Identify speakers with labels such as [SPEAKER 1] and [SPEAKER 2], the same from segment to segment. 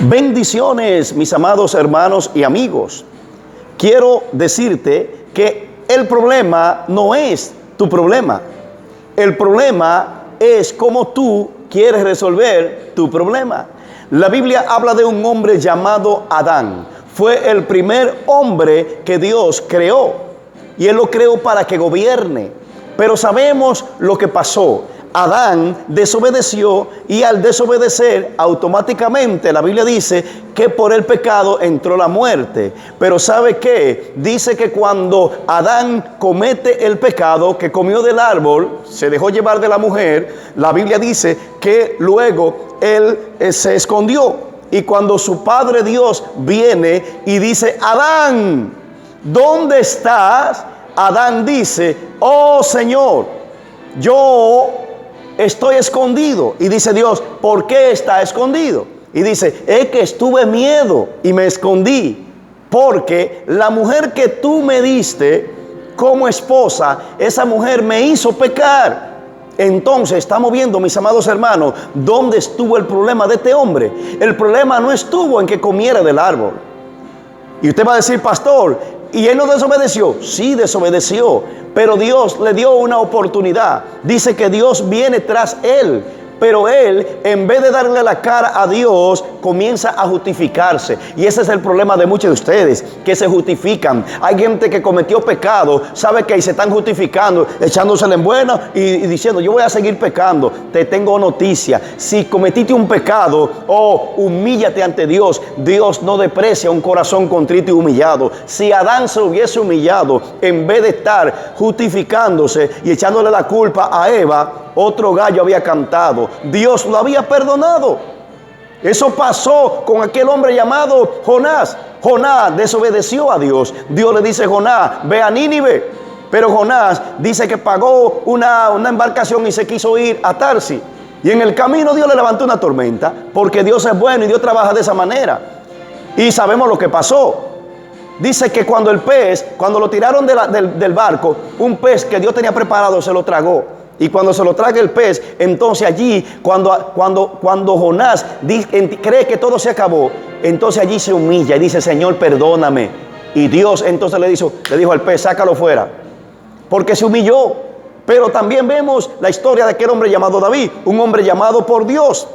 [SPEAKER 1] Bendiciones, mis amados hermanos y amigos. Quiero decirte que el problema no es tu problema. El problema es cómo tú quieres resolver tu problema. La Biblia habla de un hombre llamado Adán. Fue el primer hombre que Dios creó y Él lo creó para que gobierne. Pero sabemos lo que pasó. Adán desobedeció y al desobedecer automáticamente la Biblia dice que por el pecado entró la muerte. Pero ¿sabe qué? Dice que cuando Adán comete el pecado, que comió del árbol, se dejó llevar de la mujer, la Biblia dice que luego él se escondió. Y cuando su padre Dios viene y dice: Adán, ¿dónde estás? Adán dice: oh Señor, yo estoy escondido. Y dice Dios: ¿por qué está escondido? Y dice: es que tuve miedo y me escondí, porque la mujer que tú me diste como esposa, esa mujer me hizo pecar. Entonces estamos viendo, mis amados hermanos, dónde estuvo el problema de este hombre. El problema no estuvo en que comiera del árbol. Y usted va a decir: pastor, ¿y él no desobedeció? Sí, desobedeció, pero Dios le dio una oportunidad. Dice que Dios viene tras él, pero él, en vez de darle la cara a Dios, comienza a justificarse. Y ese es el problema de muchos de ustedes, que se justifican. Hay gente que cometió pecado, sabe que se están justificando, echándosela en buena y diciendo: yo voy a seguir pecando. Te tengo noticia: si cometiste un pecado, humíllate ante Dios. Dios no desprecia un corazón contrito y humillado. Si Adán se hubiese humillado, en vez de estar justificándose y echándole la culpa a Eva, otro gallo había cantado. Dios lo había perdonado. Eso pasó con aquel hombre llamado Jonás. Jonás desobedeció a Dios. Dios le dice: Jonás, ve a Nínive. Pero Jonás dice que pagó una embarcación y se quiso ir a Tarsis. Y en el camino Dios le levantó una tormenta, porque Dios es bueno y Dios trabaja de esa manera. Y sabemos lo que pasó. Dice que cuando lo tiraron del barco, un pez que Dios tenía preparado se lo tragó. Y cuando se lo traga el pez, entonces allí, cuando Jonás cree que todo se acabó, entonces allí se humilla y dice: Señor, perdóname. Y Dios entonces le dijo al pez: sácalo fuera, porque se humilló. Pero también vemos la historia de aquel hombre llamado David, un hombre llamado por Dios,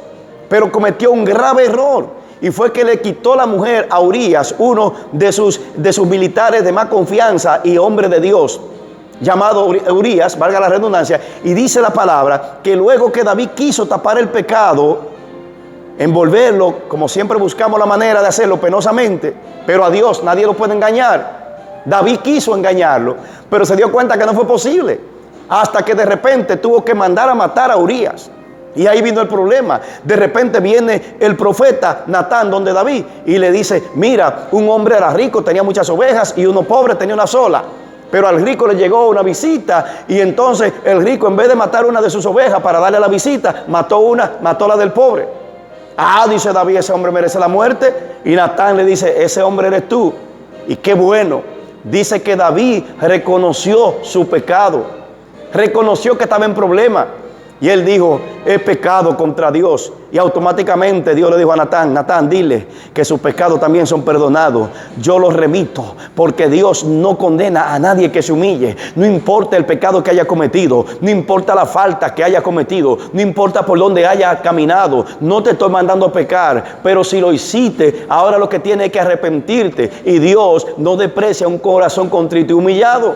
[SPEAKER 1] pero cometió un grave error. Y fue que le quitó la mujer a Urías, uno de sus militares de más confianza y hombre de Dios, llamado Urías, valga la redundancia. Y dice la palabra que luego que David quiso tapar el pecado, envolverlo, como siempre buscamos la manera de hacerlo penosamente, pero a Dios nadie lo puede engañar. David quiso engañarlo, pero se dio cuenta que no fue posible, hasta que de repente tuvo que mandar a matar a Urías. Y ahí vino el problema. De repente viene el profeta Natán donde David y le dice: mira, un hombre era rico, tenía muchas ovejas, y uno pobre tenía una sola. Pero al rico le llegó una visita, y entonces el rico, en vez de matar una de sus ovejas para darle la visita, mató la del pobre. Dice David: ese hombre merece la muerte. Y Natán le dice: ese hombre eres tú. Y qué bueno. Dice que David reconoció su pecado, reconoció que estaba en problema. Y él dijo: he pecado contra Dios. Y automáticamente Dios le dijo a Natán: Natán, dile que sus pecados también son perdonados. Yo los remito, porque Dios no condena a nadie que se humille. No importa el pecado que haya cometido, no importa la falta que haya cometido, no importa por dónde haya caminado. No te estoy mandando a pecar, pero si lo hiciste, ahora lo que tienes es que arrepentirte. Y Dios no desprecia un corazón contrito y humillado,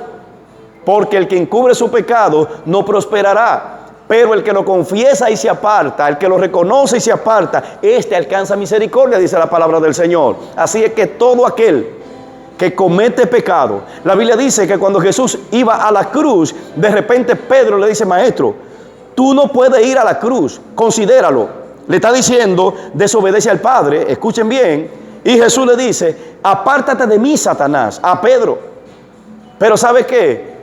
[SPEAKER 1] porque el que encubre su pecado no prosperará. Pero el que lo confiesa y se aparta, el que lo reconoce y se aparta, este alcanza misericordia, dice la palabra del Señor. Así es que todo aquel que comete pecado, la Biblia dice que cuando Jesús iba a la cruz, de repente Pedro le dice: maestro, tú no puedes ir a la cruz, considéralo. Le está diciendo: desobedece al Padre, escuchen bien. Y Jesús le dice: apártate de mí, Satanás, a Pedro. Pero ¿sabe qué?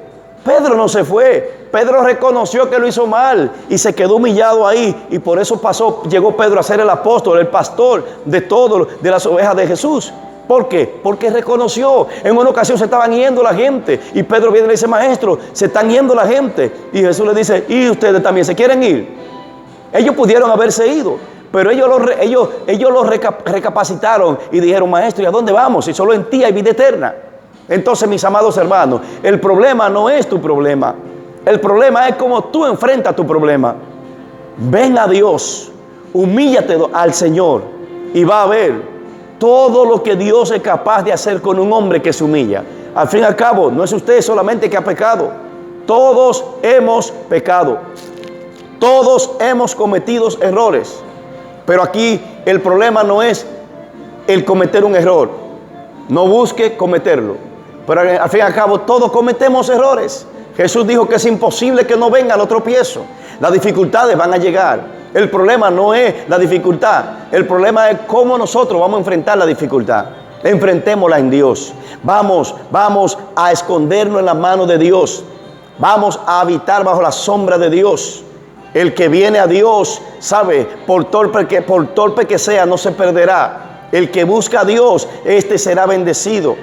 [SPEAKER 1] Pedro no se fue. Pedro reconoció que lo hizo mal y se quedó humillado ahí. Y por eso llegó Pedro a ser el apóstol, el pastor de de las ovejas de Jesús. ¿Por qué? Porque reconoció. En una ocasión se estaban yendo la gente y Pedro viene y le dice: maestro, se están yendo la gente. Y Jesús le dice: ¿y ustedes también se quieren ir? Ellos pudieron haberse ido, Pero ellos lo recapacitaron y dijeron, maestro, ¿y a dónde vamos? Si solo en ti hay vida eterna. Entonces, mis amados hermanos, el problema no es tu problema. El problema es cómo tú enfrentas tu problema. Ven a Dios, humíllate al Señor y va a ver todo lo que Dios es capaz de hacer con un hombre que se humilla. Al fin y al cabo, no es usted solamente que ha pecado. Todos hemos pecado. Todos hemos cometido errores. Pero aquí el problema no es el cometer un error. No busque cometerlo. Pero al fin y al cabo todos cometemos errores. Jesús dijo que es imposible que no venga el tropiezo. Las dificultades van a llegar. El problema no es la dificultad. El problema es cómo nosotros vamos a enfrentar la dificultad. Enfrentémosla en Dios. Vamos a escondernos en la mano de Dios. Vamos a habitar bajo la sombra de Dios. El que viene a Dios, sabe, por torpe que sea, no se perderá. El que busca a Dios, este será bendecido.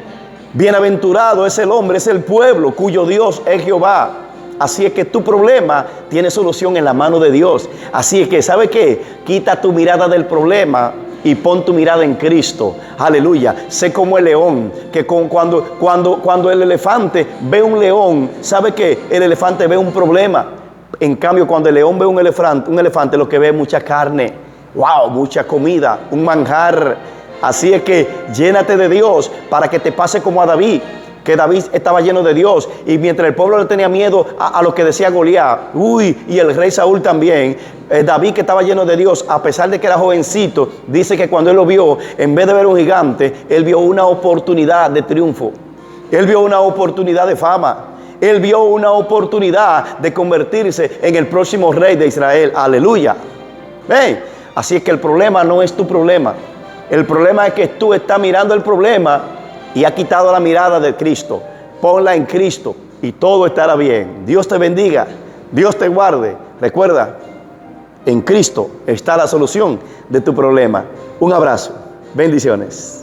[SPEAKER 1] Bienaventurado es el hombre, es el pueblo cuyo Dios es Jehová. Así es que tu problema tiene solución en la mano de Dios. Así es que, ¿sabe qué? Quita tu mirada del problema y pon tu mirada en Cristo. Aleluya. Sé como el león, que cuando el elefante ve un león, ¿sabe qué? El elefante ve un problema. En cambio, cuando el león ve un elefante lo que ve es mucha carne. ¡Wow! Mucha comida, un manjar. Así es que llénate de Dios para que te pase como a David, que David estaba lleno de Dios. Y mientras el pueblo le tenía miedo a lo que decía Goliat, y el rey Saúl también, David, que estaba lleno de Dios, a pesar de que era jovencito, dice que cuando él lo vio, en vez de ver un gigante, él vio una oportunidad de triunfo. Él vio una oportunidad de fama. Él vio una oportunidad de convertirse en el próximo rey de Israel. Aleluya. ¿Ven? Así es que el problema no es tu problema. El problema es que tú estás mirando el problema y has quitado la mirada de Cristo. Ponla en Cristo y todo estará bien. Dios te bendiga. Dios te guarde. Recuerda, en Cristo está la solución de tu problema. Un abrazo. Bendiciones.